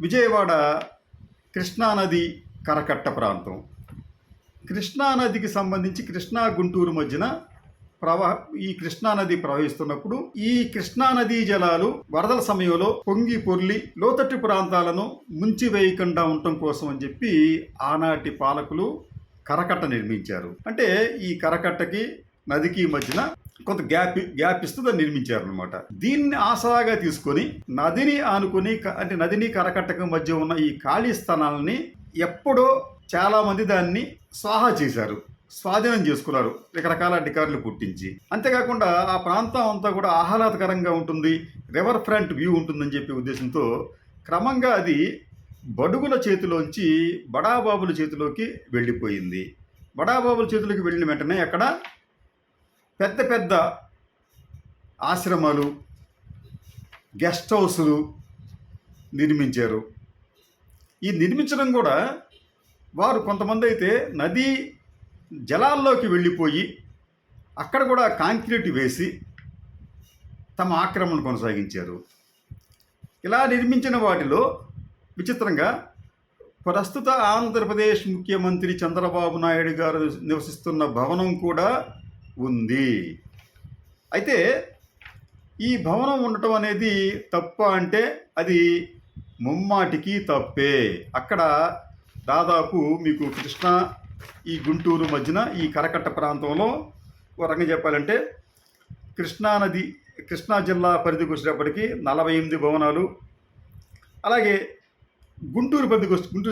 విజయవాడ కృష్ణానది కరకట్ట ప్రాంతం. కృష్ణానదికి సంబంధించి కృష్ణా గుంటూరు మధ్యన ఈ కృష్ణానది ప్రవహిస్తున్నప్పుడు ఈ కృష్ణానదీ జలాలు వరదల సమయంలో పొంగి పొర్లి లోతట్టు ప్రాంతాలను ముంచివేయకుండా ఉండటం కోసం అని చెప్పి ఆనాటి పాలకులు కరకట్ట నిర్మించారు. అంటే ఈ కరకట్టకి నదికి మధ్యన కొంత గ్యాప్ ఇస్తూ దాన్ని నిర్మించారు అనమాట. దీన్ని ఆసరాగా తీసుకొని నదిని ఆనుకొని, అంటే నదిని కరకట్టకు మధ్య ఉన్న ఈ ఖాళీ స్థానాలని ఎప్పుడో చాలా మంది దాన్ని స్వాహా చేశారు, స్వాధీనం చేసుకున్నారు రకరకాల అధికారులు పుట్టించి. అంతేకాకుండా ఆ ప్రాంతం అంతా కూడా ఆహ్లాదకరంగా ఉంటుంది, రివర్ ఫ్రంట్ వ్యూ ఉంటుందని చెప్పే ఉద్దేశంతో క్రమంగా అది బడుగుల చేతిలోంచి బడాబాబుల చేతిలోకి వెళ్ళిపోయింది. బడాబాబుల చేతిలోకి వెళ్ళిన వెంటనే అక్కడ పెద్ద పెద్ద ఆశ్రమాలు, గెస్ట్ హౌసులు నిర్మించారు. ఈ నిర్మించడం కూడా వారు కొంతమంది అయితే నదీ జలాల్లోకి వెళ్ళిపోయి అక్కడ కూడా కాంక్రీట్ వేసి తమ ఆక్రమణ కొనసాగించారు. ఇలా నిర్మించిన వాటిలో విచిత్రంగా ప్రస్తుత ఆంధ్రప్రదేశ్ ముఖ్యమంత్రి చంద్రబాబు నాయుడు గారు నివసిస్తున్న భవనం కూడా ఉంది. అయితే ఈ భవనం ఉండటం అనేది తప్ప అంటే అది ముమ్మాటికి తప్పే. అక్కడ దాదాపు మీకు ఈ గుంటూరు మధ్యన ఈ కరకట్ట ప్రాంతంలో ఒక రకంగా చెప్పాలంటే కృష్ణా జిల్లా పరిధికి వచ్చేటప్పటికి 48 భవనాలు, అలాగే గుంటూరు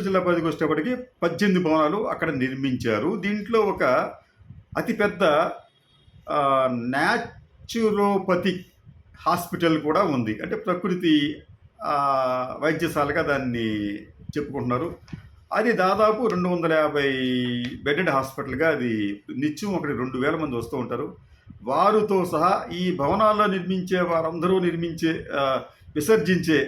జిల్లా పరిధికి వచ్చేటప్పటికి 18 భవనాలు అక్కడ నిర్మించారు. దీంట్లో ఒక అతిపెద్ద న్యాచురోపతి హాస్పిటల్ కూడా ఉంది. అంటే ప్రకృతి వైద్యశాలగా దాన్ని చెప్పుకుంటున్నారు. అది దాదాపు 250 బెడెడ్ హాస్పిటల్గా అది నిత్యం అక్కడికి 2000 మంది వస్తూ ఉంటారు. వారితో సహా ఈ భవనాల్లో నిర్మించే వారందరూ విసర్జించే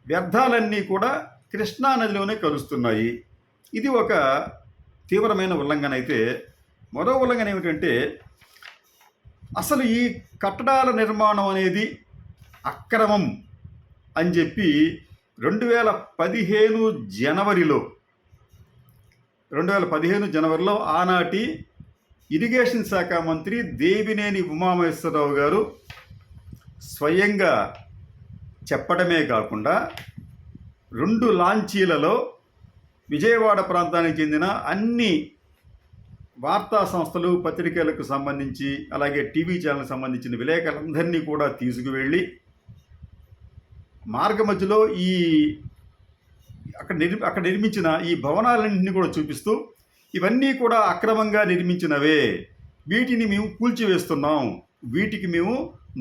వ్యర్థాలన్నీ కూడా కృష్ణానదిలోనే కలుస్తున్నాయి. ఇది ఒక తీవ్రమైన ఉల్లంఘన. అయితే మరో ఉల్లంఘన ఏమిటంటే అసలు ఈ కట్టడాల నిర్మాణం అనేది అక్రమం అని చెప్పి 2015 జనవరిలో ఆనాటి ఇరిగేషన్ శాఖ మంత్రి దేవినేని ఉమామహేశ్వరరావు గారు స్వయంగా చెప్పడమే కాకుండా 2 లాంచీలలో విజయవాడ ప్రాంతానికి చెందిన అన్ని వార్తా సంస్థలు, పత్రికలకు సంబంధించి, అలాగే టీవీ ఛానల్కి సంబంధించిన విలేకరులందరినీ కూడా తీసుకువెళ్ళి మార్గ మధ్యలో అక్కడ నిర్మించిన ఈ భవనాలన్నింటినీ కూడా చూపిస్తూ ఇవన్నీ కూడా అక్రమంగా నిర్మించినవే, వీటిని మేము కూల్చివేస్తున్నాం, వీటికి మేము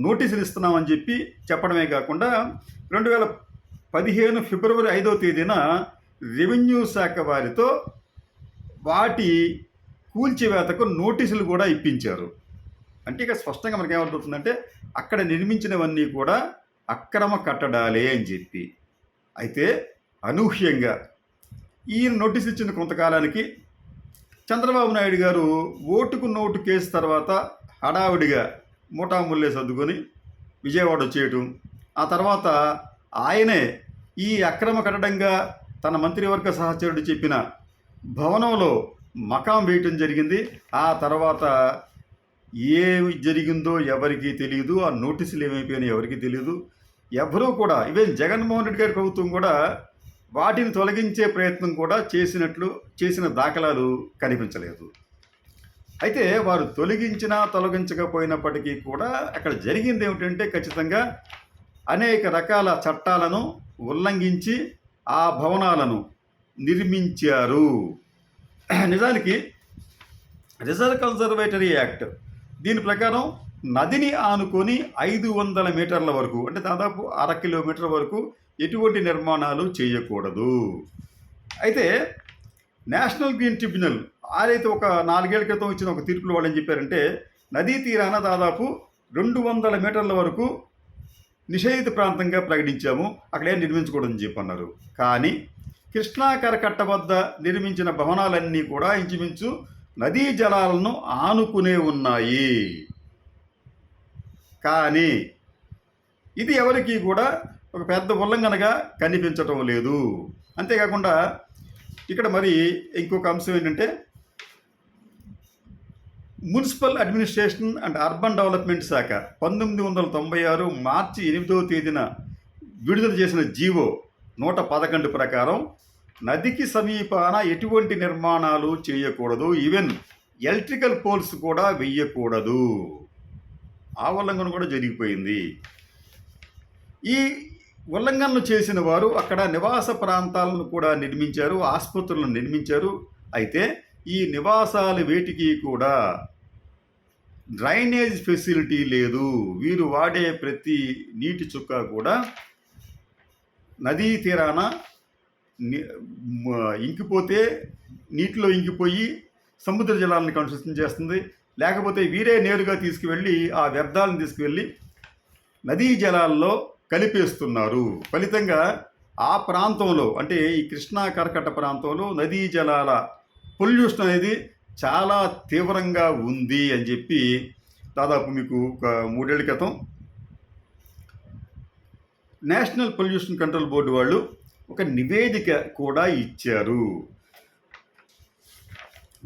నోటీసులు ఇస్తున్నామని చెప్పి చెప్పడమే కాకుండా 2015 ఫిబ్రవరి 5వ తేదీన రెవెన్యూ శాఖ వారితో వాటి కూల్చివేతకు నోటీసులు కూడా ఇప్పించారు. అంటే ఇక స్పష్టంగా మనకి ఏమవుతుందంటే అక్కడ నిర్మించినవన్నీ కూడా అక్రమ కట్టడాలే అని చెప్పి. అయితే అనూహ్యంగా ఈయన నోటీసు ఇచ్చిన కొంతకాలానికి చంద్రబాబు నాయుడు గారు ఓటుకు నోటు కేసు తర్వాత హడావుడిగా మూటాముల్లే సర్దుకొని విజయవాడ వచ్చేయటం, ఆ తర్వాత ఆయనే ఈ అక్రమ కట్టడంగా తన మంత్రివర్గ సహచరుడు చెప్పిన భవనంలో మకాం వేయటం జరిగింది. ఆ తర్వాత ఏమి జరిగిందో ఎవరికీ తెలియదు, ఆ నోటీసులు ఏమైపోయినాయో ఎవరికీ తెలియదు. ఎవరూ కూడా, ఈవెన్ జగన్మోహన్ రెడ్డి గారి ప్రభుత్వం కూడా వాటిని తొలగించే ప్రయత్నం కూడా చేసిన దాఖలాలు కనిపించలేదు. అయితే వారు తొలగించకపోయినప్పటికీ కూడా అక్కడ జరిగింది ఏమిటంటే ఖచ్చితంగా అనేక రకాల చట్టాలను ఉల్లంఘించి ఆ భవనాలను నిర్మించారు. నిజానికి రిజర్వ్ కన్జర్వేటరీ యాక్ట్ దీని ప్రకారం నదిని ఆనుకొని 500 మీటర్ల వరకు, అంటే దాదాపు 1/2 కిలోమీటర్ వరకు ఎటువంటి నిర్మాణాలు చేయకూడదు. అయితే నేషనల్ గ్రీన్ ట్రిబ్యునల్ ఆరైతే ఒక 4 ఏళ్ల క్రితం ఇచ్చిన ఒక తీర్పులో వాళ్ళు ఏం చెప్పారంటే నదీ తీరాన దాదాపు 200 మీటర్ల వరకు నిషేధిత ప్రాంతంగా ప్రకటించాము, అక్కడేం నిర్మించకూడదని చెప్పన్నారు. కానీ కృష్ణా కరకట్ట వద్ద నిర్మించిన భవనాలన్నీ కూడా ఇంచుమించు నదీ జలాలను ఆనుకునే ఉన్నాయి. కానీ ఇది ఎవరికి కూడా ఒక పెద్ద ఉల్లంఘనగా కనిపించటం లేదు. అంతేకాకుండా ఇక్కడ మరి ఇంకొక అంశం ఏంటంటే, municipal administration and urban development శాఖ 1996 మార్చి 8వ తేదీన విడుదల చేసిన జీవో 111 ప్రకారం నదికి సమీపాన ఎటువంటి నిర్మాణాలు చేయకూడదు, ఈవెన్ ఎలక్ట్రికల్ పోల్స్ కూడా వెయ్యకూడదు. ఆ ఉల్లంఘన కూడా జరిగిపోయింది. ఈ ఉల్లంఘనలు చేసిన వారు అక్కడ నివాస ప్రాంతాలను కూడా నిర్మించారు, ఆసుపత్రులను నిర్మించారు. అయితే ఈ నివాసాలు వేటికి కూడా డ్రైనేజ్ ఫెసిలిటీ లేదు. వీరు వాడే ప్రతి నీటి చుక్క కూడా నదీ తీరాన ఇంకిపోతే నీటిలో ఇంకిపోయి సముద్ర జలాలను కలుషితం చేస్తుంది. లేకపోతే వీరే నేరుగా తీసుకువెళ్ళి ఆ వ్యర్థాలను తీసుకువెళ్ళి నదీ జలాల్లో కలిపేస్తున్నారు. ఫలితంగా ఆ ప్రాంతంలో, అంటే ఈ కృష్ణా కరకట్ట ప్రాంతంలో నదీ జలాల పొల్యూషన్ అనేది చాలా తీవ్రంగా ఉంది అని చెప్పి దాదాపు మీకు ఒక 3 ఏళ్ల క్రితం నేషనల్ పొల్యూషన్ కంట్రోల్ బోర్డు వాళ్ళు ఒక నివేదిక కూడా ఇచ్చారు.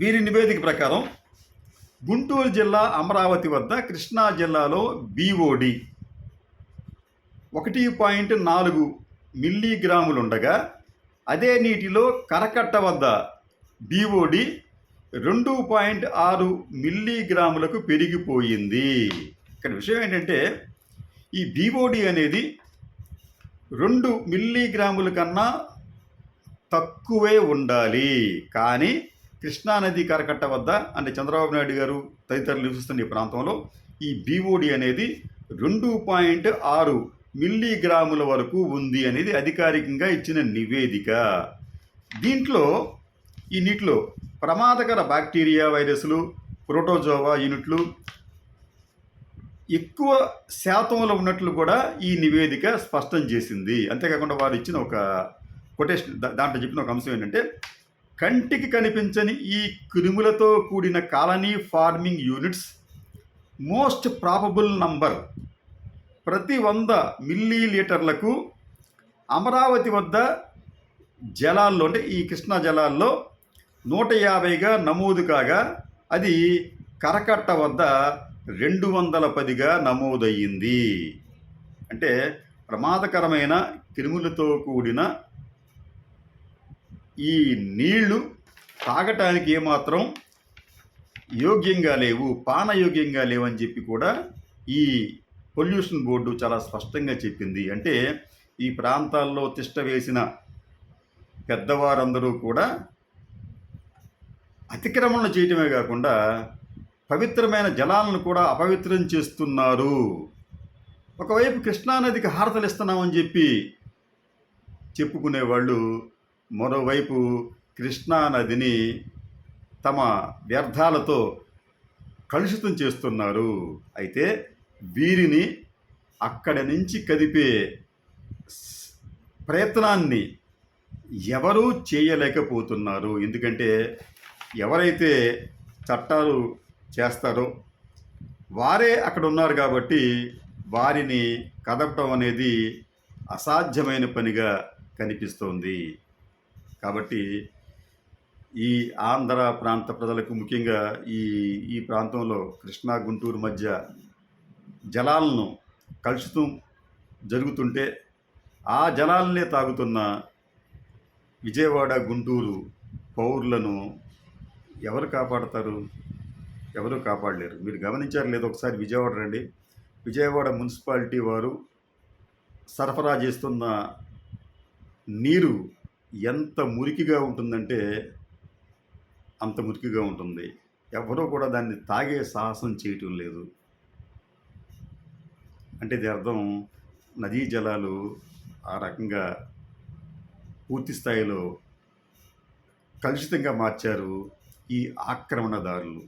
వీరి నివేదిక ప్రకారం గుంటూరు జిల్లా అమరావతి వద్ద కృష్ణా జిల్లాలో BOD 1.4 మిల్లీగ్రాములు ఉండగా, అదే నీటిలో కరకట్ట వద్ద BOD 2.6 మిల్లీగ్రాములకు పెరిగిపోయింది. ఇక్కడ విషయం ఏంటంటే, ఈ BOD అనేది 2 మిల్లీగ్రాముల కన్నా తక్కువే ఉండాలి. కానీ కృష్ణానది కరకట్ట వద్ద, అంటే చంద్రబాబు నాయుడు గారు తదితరులు నివసిస్తున్న ఈ ప్రాంతంలో ఈ BOD అనేది 2.6 మిల్లీగ్రాముల వరకు ఉంది అనేది అధికారికంగా ఇచ్చిన నివేదిక. దీంట్లో ఈ నీటిలో ప్రమాదకర బ్యాక్టీరియా, వైరస్లు, ప్రోటోజోవా యూనిట్లు ఎక్కువ శాతంలో ఉన్నట్లు కూడా ఈ నివేదిక స్పష్టం చేసింది. అంతేకాకుండా వారు ఇచ్చిన ఒక కొటేషన్, దాంట్లో చెప్పిన ఒక అంశం ఏంటంటే, కంటికి కనిపించని ఈ క్రిములతో కూడిన colony farming units most probable number ప్రతి 100 మిల్లీలీటర్లకు అమరావతి వద్ద జలాల్లో, అంటే ఈ కృష్ణా జలాల్లో 150గా నమోదు కాగా, అది కరకట్ట వద్ద 210గా నమోదయ్యింది. అంటే ప్రమాదకరమైన క్రిములతో కూడిన ఈ నీళ్లు తాగటానికి ఏమాత్రం యోగ్యంగా లేవు, పానయోగ్యంగా లేవని చెప్పి కూడా ఈ పొల్యూషన్ బోర్డు చాలా స్పష్టంగా చెప్పింది. అంటే ఈ ప్రాంతాల్లో తిష్ట వేసిన పెద్దవారందరూ కూడా అతిక్రమణ చేయటమే కాకుండా పవిత్రమైన జలాలను కూడా అపవిత్రం చేస్తున్నారు. ఒకవైపు కృష్ణానదికి హారతలు ఇస్తున్నామని చెప్పి చెప్పుకునేవాళ్ళు, మరోవైపు కృష్ణానదిని తమ వ్యర్థాలతో కలుషితం చేస్తున్నారు. అయితే వీరిని అక్కడి నుంచి కదిపే ప్రయత్నాన్ని ఎవరూ చేయలేకపోతున్నారు. ఎందుకంటే ఎవరైతే చట్టాలు చేస్తారో వారే అక్కడ ఉన్నారు కాబట్టి వారిని కదపటం అనేది అసాధ్యమైన పనిగా కనిపిస్తోంది. కాబట్టి ఈ ఆంధ్ర ప్రాంత ప్రజలకు, ముఖ్యంగా ఈ ప్రాంతంలో కృష్ణా గుంటూరు మధ్య జలాలను కలుషితం జరుగుతుంటే ఆ జలాలనే తాగుతున్న విజయవాడ, గుంటూరు పౌరులను ఎవరు కాపాడతారు? ఎవరు కాపాడలేరు. మీరు గమనించారు లేదో ఒకసారి విజయవాడ రండి. విజయవాడ మున్సిపాలిటీ వారు సరఫరా చేస్తున్న నీరు ఎంత మురికిగా ఉంటుందంటే అంత మురికిగా ఉంటుంది. ఎవరూ కూడా దాన్ని తాగే సాహసం చేయటం లేదు. అంటే ఇది అర్థం, నదీ జలాలు ఆ రకంగా పూర్తి స్థాయిలో కలుషితంగా మార్చారు ఈ ఆక్రమణదారులు.